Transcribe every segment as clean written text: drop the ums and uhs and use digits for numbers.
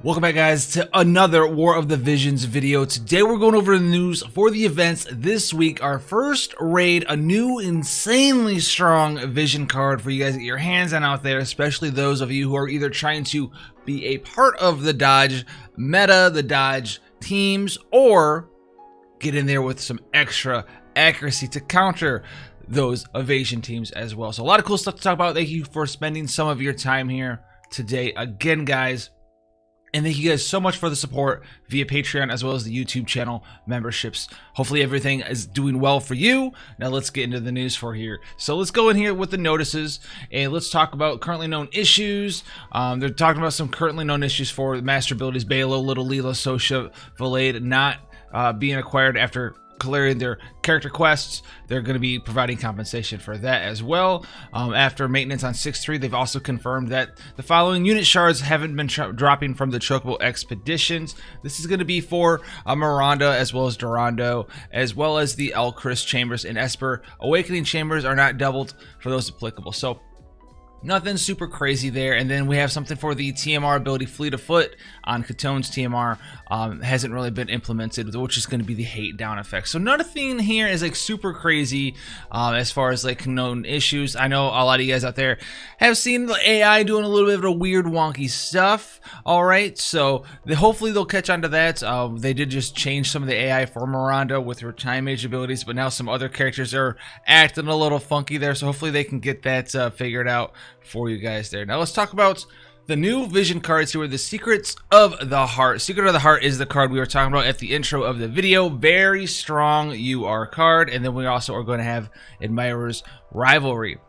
Welcome back, guys, to another War of the Visions video. Today we're going over the news for the events this week. Our first raid, a new insanely strong vision card for you guys to get your hands on out there, especially those of you who are either trying to be a part of the Dodge meta, the Dodge teams, or get in there with some extra accuracy to counter those evasion teams as well. So a lot of cool stuff to talk about. Thank you for spending some of your time here today again, guys. And thank you guys so much for the support via Patreon as well as the YouTube channel memberships. Hopefully everything is doing well for you. Now let's get into the news for here. So let's go in here with the notices and let's talk about currently known issues. They're talking about some currently known issues for the master abilities Balo, Little Leela, Sosha, Valade not being acquired after clearing their character quests. They're going to be providing compensation for that as well. After maintenance on 6.3, they've also confirmed that the following unit shards haven't been dropping from the Chocolate expeditions. This is going to be for Miranda as well as Durando, as well as the El Chris chambers and Esper. Awakening chambers are not doubled for those applicable. So nothing super crazy there. And then we have something for the TMR ability Fleet of Foot on Katone's TMR. Hasn't really been implemented, which is going to be the hate down effect. So nothing here is like super crazy as far as like known issues. I know a lot of you guys out there have seen the AI doing a little bit of a weird wonky stuff. All right, so hopefully they'll catch on to that. They did just change some of the AI for Miranda with her time age abilities, but now some other characters are acting a little funky there. So hopefully they can get that figured out for you guys there. Now let's talk about the new vision cards here, the Secrets of the Heart. Secret of the Heart is the card we were talking about at the intro of the video. Very strong UR card. And then we also are going to have Admirer's Rivalry.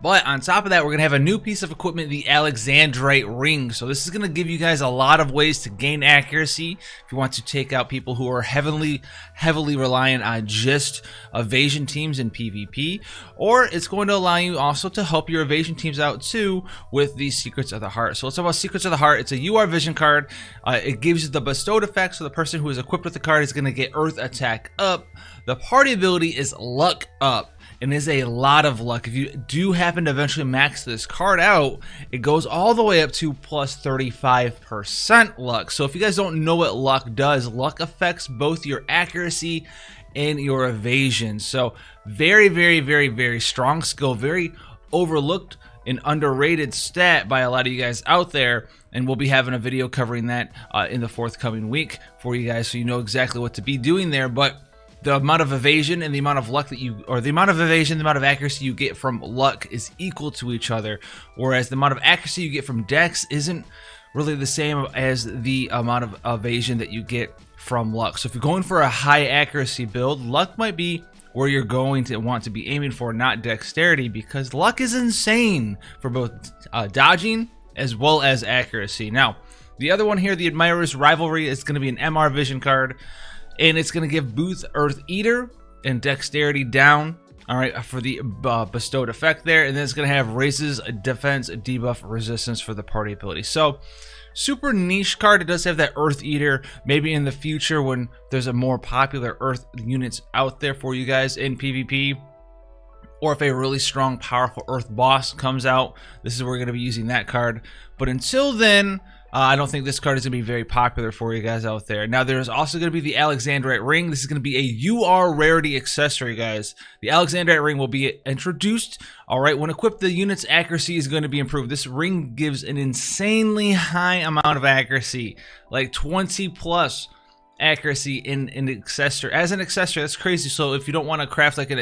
But on top of that, we're going to have a new piece of equipment, the ALEXANDRITE ring. So this is going to give you guys a lot of ways to gain accuracy if you want to take out people who are heavily reliant on just evasion teams in PvP. Or it's going to allow you also to help your evasion teams out too with the Secrets of the Heart. So let's talk about Secrets of the Heart. It's a UR vision card. It gives you the bestowed effect. So the person who is equipped with the card is going to get Earth Attack up. The party ability is Luck up. And is a lot of luck. If you do happen to eventually max this card out, it goes all the way up to plus 35% luck. So if you guys don't know what luck does, luck affects both your accuracy and your evasion. So very strong skill, very overlooked and underrated stat by a lot of you guys out there. And we'll be having a video covering that in the forthcoming week for you guys, so you know exactly what to be doing there. But the amount of evasion and the amount of luck that you, or the amount of evasion, the amount of accuracy you get from luck is equal to each other, whereas the amount of accuracy you get from dex isn't really the same as the amount of evasion that you get from luck. So if you're going for a high accuracy build, luck might be where you're going to want to be aiming for, not dexterity, because luck is insane for both dodging as well as accuracy. Now, the other one here, the Admirer's Rivalry, is going to be an MR vision card. And it's going to give Booth Earth Eater and Dexterity down, all right, for the bestowed effect there. And then it's going to have Raises Defense, Debuff, Resistance for the party ability. So, super niche card. It does have that Earth Eater. Maybe in the future when there's a more popular Earth units out there for you guys in PvP, or if a really strong, powerful Earth boss comes out, this is where we're going to be using that card. But until then, I don't think this card is going to be very popular for you guys out there. Now, there's also going to be the ALEXANDRITE ring. This is going to be a UR rarity accessory, guys. The ALEXANDRITE ring will be introduced. All right, when equipped, the unit's accuracy is going to be improved. This ring gives an insanely high amount of accuracy, like 20 plus accuracy in an accessory. As an accessory, that's crazy. So if you don't want to craft like an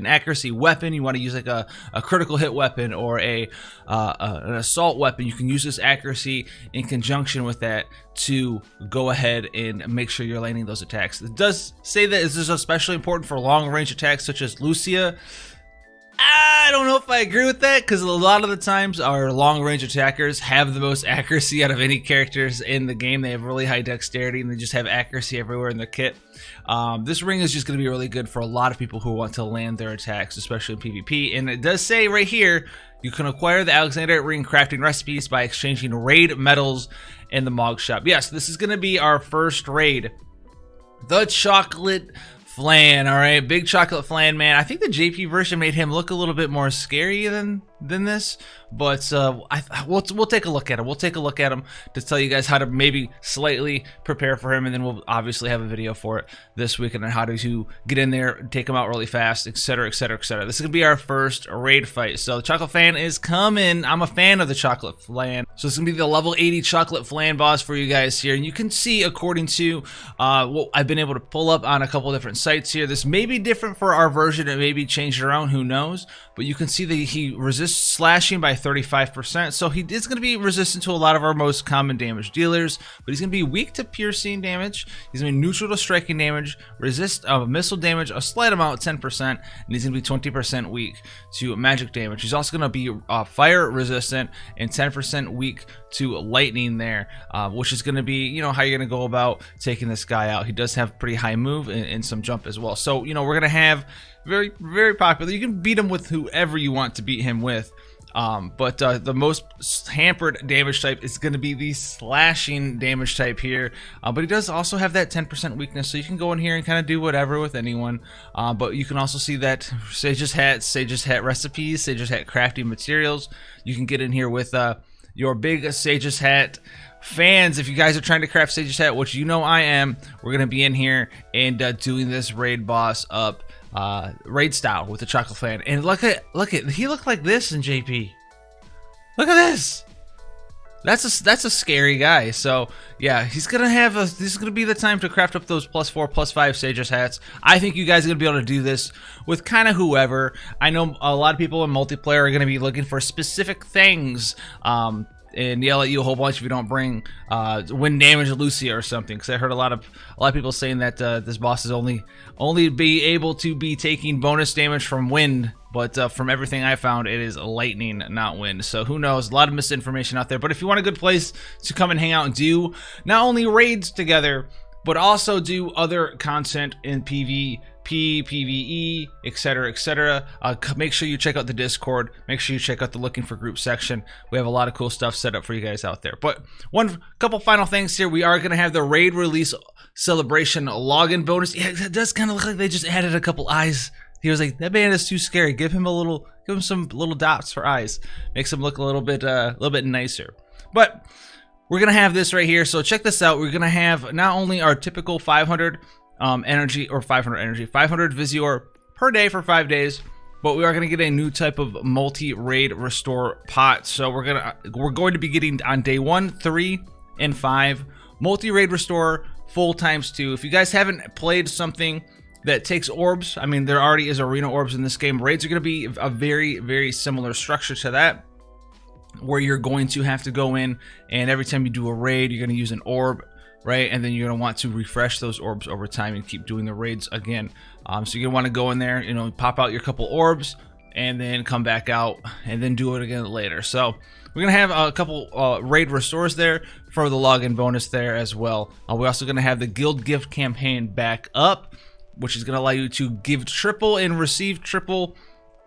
accuracy weapon, you want to use like a critical hit weapon or an assault weapon, you can use this accuracy in conjunction with that to go ahead and make sure you're landing those attacks. It does say that this is especially important for long range attacks such as Lucia. I don't know if I agree with that, because a lot of the times our long-range attackers have the most accuracy out of any characters in the game. They have really high dexterity, and they just have accuracy everywhere in their kit. This ring is just going to be really good for a lot of people who want to land their attacks, especially in PvP. And it does say right here, you can acquire the ALEXANDRITE ring crafting recipes by exchanging raid medals in the Mog Shop. Yes, this is going to be our first raid. The Chocolate FLAN, all right, big Chocolate FLAN, man. I think the JP version made him look a little bit more scary than than this, but we'll take a look at him. We'll take a look at him to tell you guys how to maybe slightly prepare for him, and then we'll obviously have a video for it this week on how to get in there, take him out really fast, etc., etc., etc. This is gonna be our first raid fight. So the Chocolate FLAN is coming. I'm a fan of the Chocolate FLAN, so it's gonna be the level 80 Chocolate FLAN boss for you guys here. And you can see, according to what I've been able to pull up on a couple different sites here, this may be different for our version. It may be changed around, who knows, but you can see that he resists slashing by 35%, so he is going to be resistant to a lot of our most common damage dealers, but he's going to be weak to piercing damage, he's going to be neutral to striking damage, resist missile damage a slight amount, 10%, and he's going to be 20% weak to magic damage. He's also going to be fire resistant and 10% weak to lightning there, which is going to be, how you're going to go about taking this guy out. He does have pretty high move and some jump as well, so we're going to have very, very popular. You can beat him with whoever you want to beat him with, but the most hampered damage type is going to be the slashing damage type here, but he does also have that 10% weakness, so you can go in here and kind of do whatever with anyone, but you can also see that Sage's Hat recipes, Sage's Hat crafting materials. You can get in here with your big Sage's Hat fans. If you guys are trying to craft Sage's Hat, which I am, we're going to be in here and doing this raid boss up raid style with the Chocolate FLAN. And look at he looked like this in JP. Look at this. That's a scary guy. So yeah, he's gonna have this is gonna be the time to craft up those +4, +5 Sage's Hats. I think you guys are gonna be able to do this with kind of whoever. I know a lot of people in multiplayer are gonna be looking for specific things, and yell at you a whole bunch if you don't bring wind damage Lucia or something, because I heard a lot of people saying that this boss is only be able to be taking bonus damage from wind, but from everything I found, it is lightning, not wind. So who knows? A lot of misinformation out there. But if you want a good place to come and hang out and do not only raids together, but also do other content in PvP, PvE, etc., etc. Make sure you check out the Discord. Make sure you check out the Looking for Group section. We have a lot of cool stuff set up for you guys out there. But couple final things here. We are going to have the raid release celebration login bonus. Yeah, it does kind of look like they just added a couple eyes. He was like, that man is too scary. Give him some little dots for eyes. Makes him look a little bit nicer. But we're gonna have this right here. So check this out. We're gonna have not only our typical 500 energy, 500 Visior per day for 5 days, but we are going to get a new type of multi-raid restore pot. So we're going to be getting on day 1, 3, and 5 multi-raid restore full ×2. If you guys haven't played something that takes orbs, I mean, there already is arena orbs in this game. Raids are going to be a very, very similar structure to that, where you're going to have to go in, and every time you do a raid, you're going to use an orb, right? And then you're going to want to refresh those orbs over time and keep doing the raids again. So you're going to want to go in there, pop out your couple orbs, and then come back out, and then do it again later. So we're going to have a couple raid restores there for the login bonus there as well. We're also going to have the guild gift campaign back up, which is going to allow you to give triple and receive triple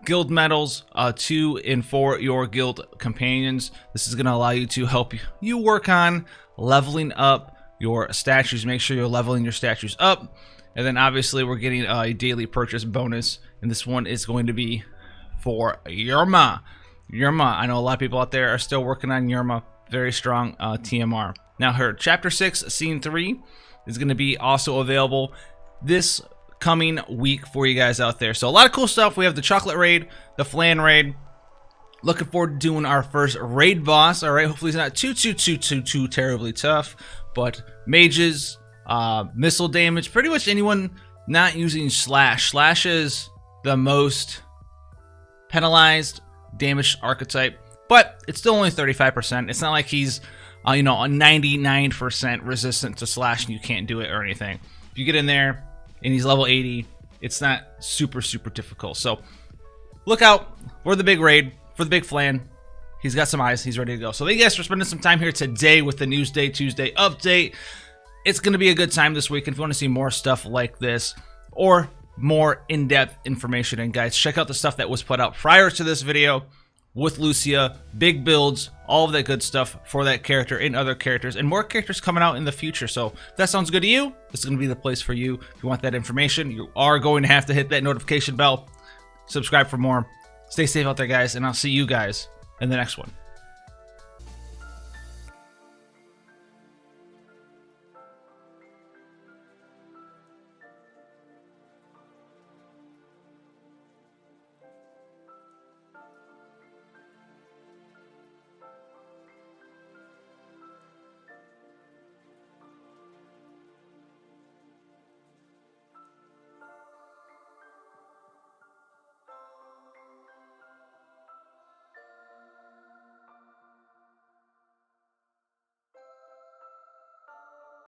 guild medals to and for your guild companions. This is going to allow you to help you work on leveling up your statues. Make sure you're leveling your statues up. And then obviously we're getting a daily purchase bonus, and this one is going to be for Yerma. I know a lot of people out there are still working on Yerma. Very strong TMR. Now her chapter 6 scene 3 is going to be also available this coming week for you guys out there. So a lot of cool stuff. We have the chocolate raid, the flan raid. Looking forward to doing our first raid boss. All right, hopefully it's not too terribly tough, but mages, missile damage, pretty much anyone not using slash. Slash is the most penalized damage archetype, but it's still only 35%. It's not like he's a 99% resistant to slash and you can't do it or anything. If you get in there and he's level 80, it's not super difficult. So look out for the big raid, for the big flan. He's got some eyes. He's ready to go. So thank you guys for spending some time here today with the Newsday Tuesday update. It's going to be a good time this week. And if you want to see more stuff like this or more in-depth information and guides, check out the stuff that was put out prior to this video with Lucia, big builds, all of that good stuff for that character and other characters, and more characters coming out in the future. So if that sounds good to you, this is going to be the place for you. If you want that information, you are going to have to hit that notification bell, subscribe for more, Stay safe out there, guys, and I'll see you guys in the next one.